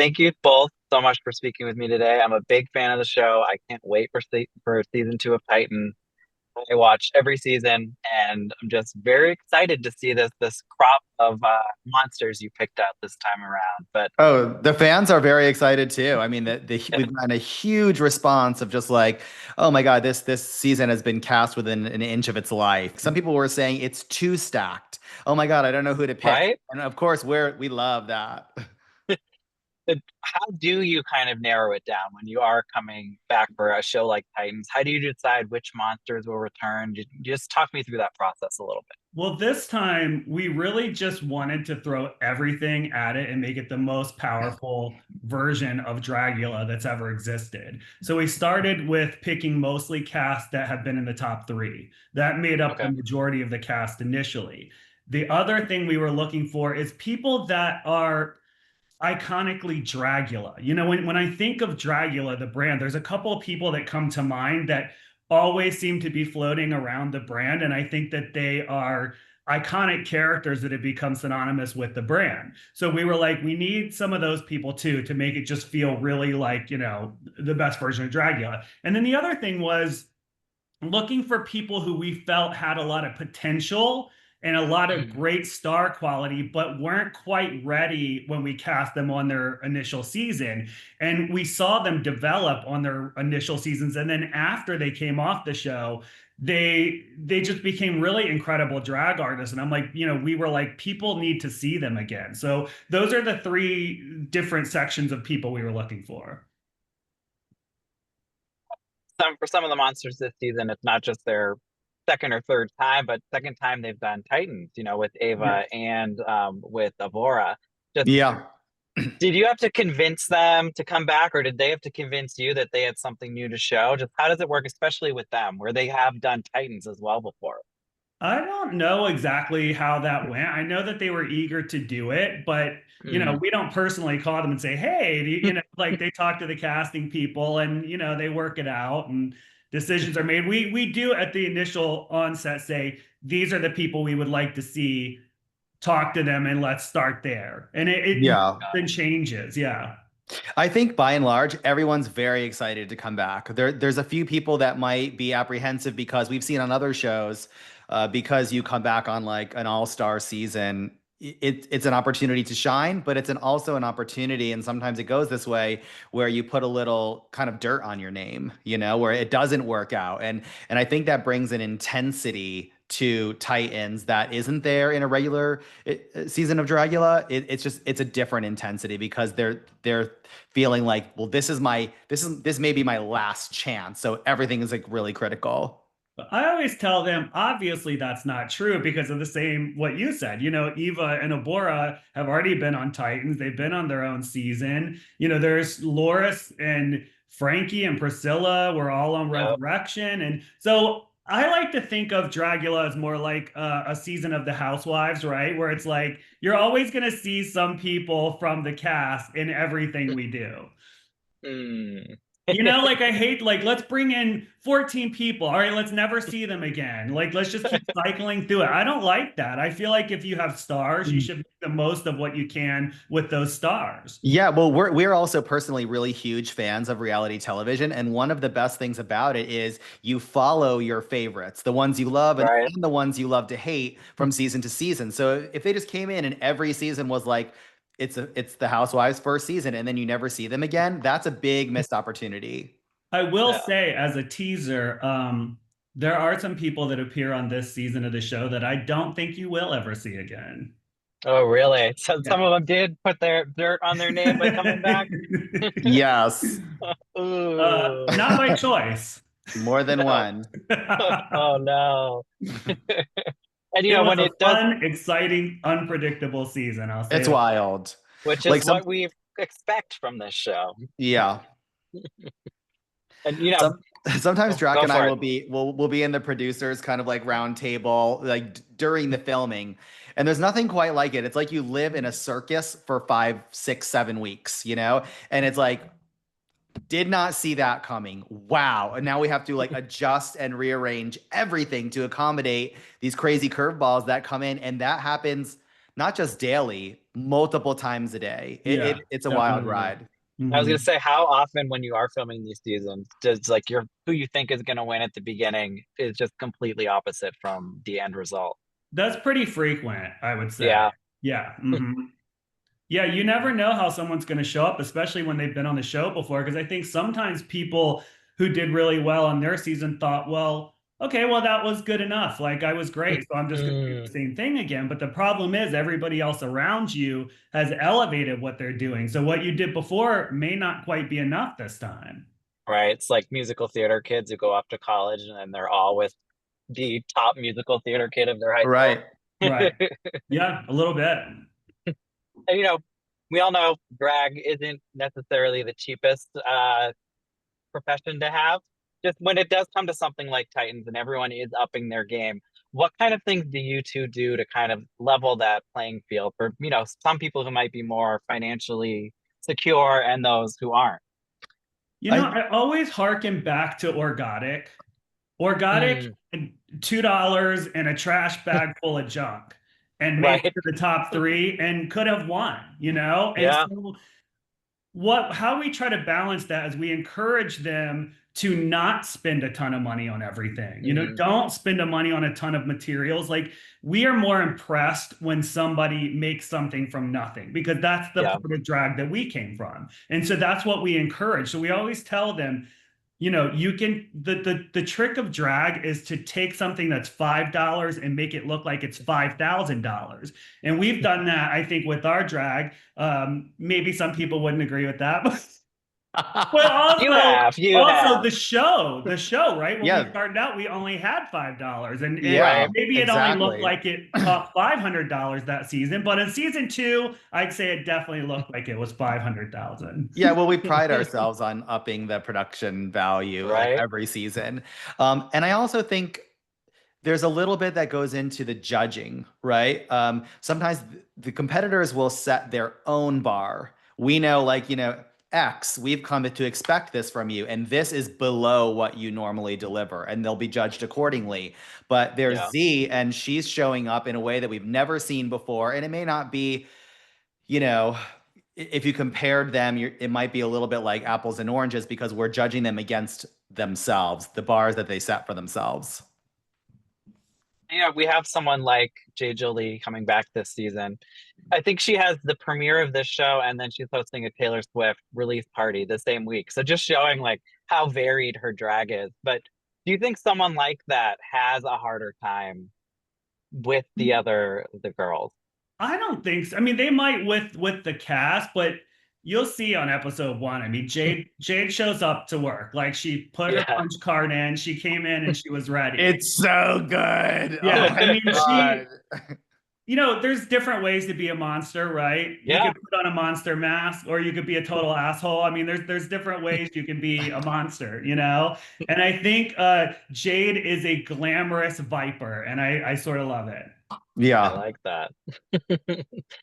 Thank you both so much for speaking with me today. I'm a big fan of the show. I can't wait for season two of Titan. I watch every season, and I'm just very excited to see this crop of monsters you picked out this time around. But Oh, the fans are very excited too. I mean, we've gotten a huge response of just like, oh my God, this season has been cast within an inch of its life. Some people were saying it's too stacked. Oh my God, I don't know who to pick. right? And of course, we love that. How do you kind of narrow it down when you are coming back for a show like Titans? How do you decide which monsters will return? Just talk me through that process a little bit. Well, this time we really just wanted to throw everything at it and make it the most powerful version of Dragula that's ever existed. So we started with picking mostly cast that have been in the top three. That made up the Okay. majority of the cast initially. The other thing we were looking for is people that are iconically Dragula. When I think of Dragula, the brand, there's a couple of people that come to mind that always seem to be floating around the brand. And I think that they are iconic characters that have become synonymous with the brand. So we were like, we need some of those people too to make it just feel really like, the best version of Dragula. And then the other thing was looking for people who we felt had a lot of potential and a lot of Mm. great star quality, but weren't quite ready when we cast them on their initial season. And we saw them develop on their initial seasons. And then after they came off the show, they just became really incredible drag artists. And I'm like, we were like, people need to see them again. So those are the three different sections of people we were looking for. For some of the monsters this season, it's not just their second or third time, but second time they've done Titans, with Ava and with Avora. Just Yeah. did you have to convince them to come back, or did they have to convince you that they had something new to show? Just how does it work, especially with them, where they have done Titans as well before? I don't know exactly how that went. I know that they were eager to do it, but Mm. we don't personally call them and say, "Hey," like they talk to the casting people and they work it out and decisions are made. We do at the initial onset say, "These are the people we would like to see. Talk to them and let's start there." And it Yeah. then changes. Yeah. I think by and large, everyone's very excited to come back. There's a few people that might be apprehensive because we've seen on other shows, because you come back on like an all-star season, it's an opportunity to shine, but also an opportunity, and sometimes it goes this way, where you put a little kind of dirt on your name, where it doesn't work out. And I think that brings an intensity to Titans that isn't there in a regular season of Dragula. It's a different intensity because they're feeling like, well, this may be my last chance. So everything is like really critical. I always tell them, obviously, that's not true because of the same what you said. Eva and Abora have already been on Titans. They've been on their own season. There's Loris and Frankie and Priscilla were all on Yep. Resurrection. And so I like to think of Dragula as more like a season of the Housewives, right? Where it's like you're always going to see some people from the cast in everything we do. Mm. Like I hate like let's bring in 14 people. All right, let's never see them again. Like let's just keep cycling through it. I don't like that. I feel like if you have stars, you should make the most of what you can with those stars. Yeah, well, we're also personally really huge fans of reality television, and one of the best things about it is you follow your favorites, the ones you love Right. and the ones you love to hate from season to season. So if they just came in and every season was like it's the Housewives' first season, and then you never see them again, that's a big missed opportunity. I will Yeah. say as a teaser, there are some people that appear on this season of the show that I don't think you will ever see again. Oh, really? So Yeah. some of them did put their dirt on their name by coming back? Yes, Ooh. Not by choice. more than No. one. Oh no. And It was when a it does, fun, exciting, unpredictable season. I'll say It's that. wild. which is Like what we expect from this show. yeah. And Some sometimes Drac go and I for will it. be in the producers kind of like round table like during the filming, and there's nothing quite like it. It's like you live in a circus for 5, 6, 7 weeks, and it's like did not see that coming. Wow, and now we have to like adjust and rearrange everything to accommodate these crazy curveballs that come in, and that happens not just daily, multiple times a day. Yeah, It's a wild definitely. ride. I was gonna Mhm. say, how often when you are filming these seasons, does like your who you think is gonna win at the beginning is just completely opposite from the end result? That's pretty frequent, I would say. Yeah. Yeah. Yeah, you never know how someone's going to show up, especially when they've been on the show before. Because I think sometimes people who did really well on their season thought, well, okay, well, that was good enough. Like I was great. So I'm just going to do the Mm, same thing again. But the problem is, everybody else around you has elevated what they're doing. So what you did before may not quite be enough this time. right. It's like musical theater kids who go off to college and then they're all with the top musical theater kid of their high school. Right. Right. Yeah, a little bit. And we all know drag isn't necessarily the cheapest profession to have. Just when it does come to something like Titans and everyone is upping their game, what kind of things do you two do to kind of level that playing field for, some people who might be more financially secure and those who aren't? I I always harken back to Organic. Organic Mm, and $2 and a trash bag full of junk and made it right. to the top three and could have won. And Yeah. so how we try to balance that is we encourage them to not spend a ton of money on everything. Mm, Don't spend a money on a ton of materials. Like we are more impressed when somebody makes something from nothing because that's the yeah. part of drag that we came from. And so that's what we encourage. So we always tell them, you can the trick of drag is to take something that's $5 and make it look like it's $5,000. And we've done that, I think, with our drag. Maybe some people wouldn't agree with that, but You also have, you also have. the show, right? When we yeah, started out, we only had $5. And yeah, Right. maybe it only looked exactly. like it cost $500 that season, but in season two, I'd say it definitely looked like it was 500,000. Yeah, well, we pride ourselves on upping the production value like Right. every season. And I also think there's a little bit that goes into the judging, right? Sometimes the competitors will set their own bar. We know, like, X, we've come to expect this from you, and this is below what you normally deliver, and they'll be judged accordingly. But there's Yeah. Z, and she's showing up in a way that we've never seen before, and it may not be, you know, if you compared them, it might be a little bit like apples and oranges because we're judging them against themselves, the bars that they set for themselves. We have someone like Jay Jolie coming back this season. I think she has the premiere of this show and then she's hosting a Taylor Swift release party the same week. So just showing like how varied her drag is. But do you think someone like that has a harder time with the girls? I don't think so. I mean, they might with the cast, but you'll see on episode one. I mean, Jade shows up to work. Like she put her Yeah. punch card in, she came in and she was ready. It's so good. Oh Yeah, my I mean, God. there's different ways to be a monster, right? You Yeah. could put on a monster mask or you could be a total asshole. I mean, there's different ways you can be a monster. And I think Jade is a glamorous viper, and I sort of love it. I Yeah. like that.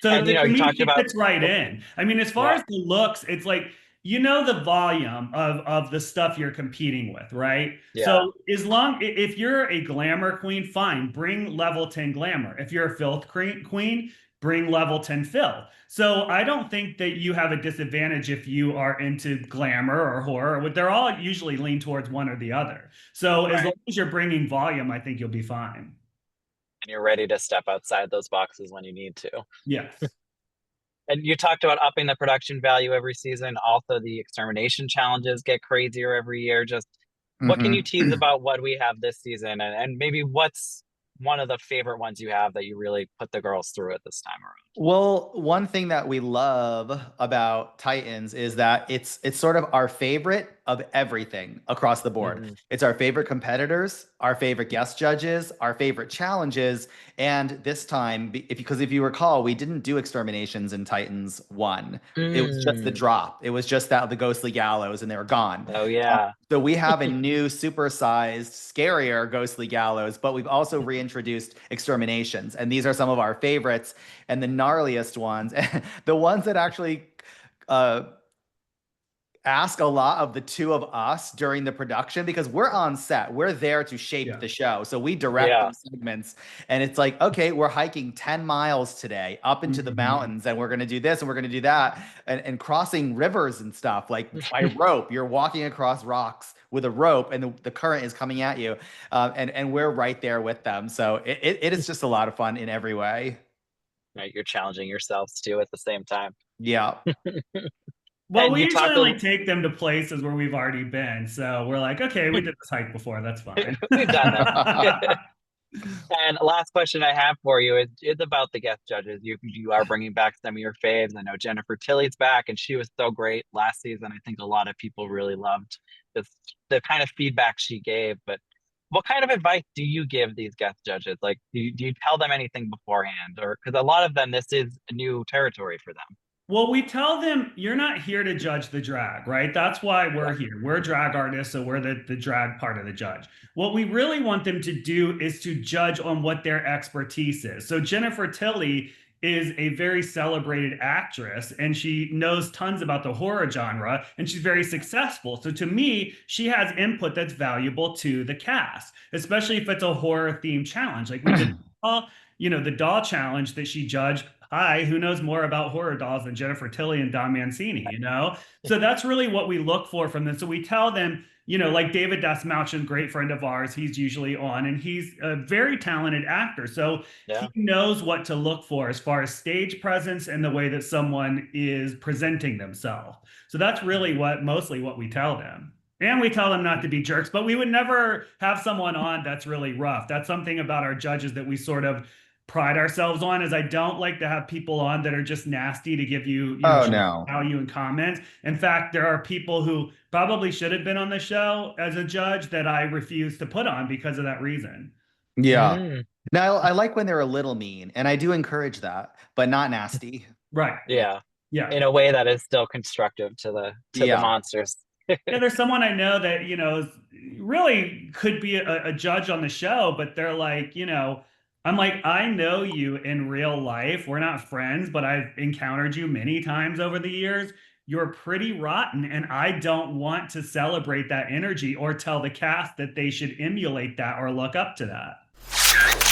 So And to you me, talked she about fits right oh, in. I mean, as far yeah, as the looks, it's like the volume of the stuff you're competing with, right? yeah, So if you're a glamour queen, fine, bring level 10 glamour. If you're a filth queen, bring level 10 filth. So I don't think that you have a disadvantage if you are into glamour or horror. They're all usually lean towards one or the other. So as long right. as you're bringing volume, I think you'll be fine. And you're ready to step outside those boxes when you need to. Yes. And you talked about upping the production value every season. Also, the extermination challenges get crazier every year. Just what can you Hmm. tease about what we have this season, and maybe what's one of the favorite ones you have that you really put the girls through at this time Well, one thing that we love about Titans is that it's sort of our favorite of everything across the board. around? It's our favorite competitors, our favorite guest judges, our favorite challenges, and this time, because if you recall, we didn't do exterminations in Titans 1. It was just the Mm. drop. It was just that the ghostly gallows and they were gone. Oh yeah, So we have a new supersized, scarier ghostly gallows, but we've also reintroduced exterminations. And these are some of our favorites and the gnarliest ones, the ones that actually uh, ask a lot of the two of us during the production because we're on set. We're there to shape Yeah. the show. So we direct Yeah. these segments. And it's like, okay, we're hiking 10 miles today up into the Mhm. mountains and we're going to do this and we're going to do that and crossing rivers and stuff like by rope. You're walking across rocks with a rope and the current is coming at you. And we're right there with them. So it is just a lot of fun in every way. Right, you're challenging yourselves too at the same time. Yeah. Well, And we you usually talked only take them to places where we've already been. So we're like, okay, we did this hike before. That's fine. we've done this. And last question I have for you is about the guest judges. You are bringing back some of your faves. I know Jennifer Tilly's back, and she was so great last season. I think a lot of people really loved this, the kind of feedback she gave. But what kind of advice do you give these guest judges? Like, do you tell them anything beforehand, or because a lot of them, this is a new territory for them? Well, we tell them you're not here to judge the drag, right? That's why we're here. We're drag artists, so we're the drag part of the judge. What we really want them to do is to judge on what their expertise is. So Jennifer Tilly is a very celebrated actress and she knows tons about the horror genre and she's very successful. So to me, she has input that's valuable to the cast, especially if it's a horror themed challenge. Like we did the doll challenge that she judged. Hi, who knows more about horror dolls than Jennifer Tilly and Don Mancini, you know? So that's really what we look for from them. So we tell them, like David Dasmalchian, great friend of ours, he's usually on, and he's a very talented actor. So Yeah. he knows what to look for as far as stage presence and the way that someone is presenting themselves. So that's really mostly what we tell them. And we tell them not to be jerks, but we would never have someone on that's really rough. That's something about our judges that we sort of pride ourselves on is I don't like to have people on that are just nasty to give you, Oh no. value and comments. In fact, there are people who probably should have been on the show as a judge that I refuse to put on because of that reason. Yeah. Mm, Now I like when they're a little mean, and I do encourage that, but not nasty. Right. yeah. Yeah. In a way that is still constructive to the Yeah. monsters. Yeah, there's someone I know that, really could be a judge on the show, but they're like, I'm like, I know you in real life. We're not friends, but I've encountered you many times over the years. You're pretty rotten, and I don't want to celebrate that energy or tell the cast that they should emulate that or look up to that.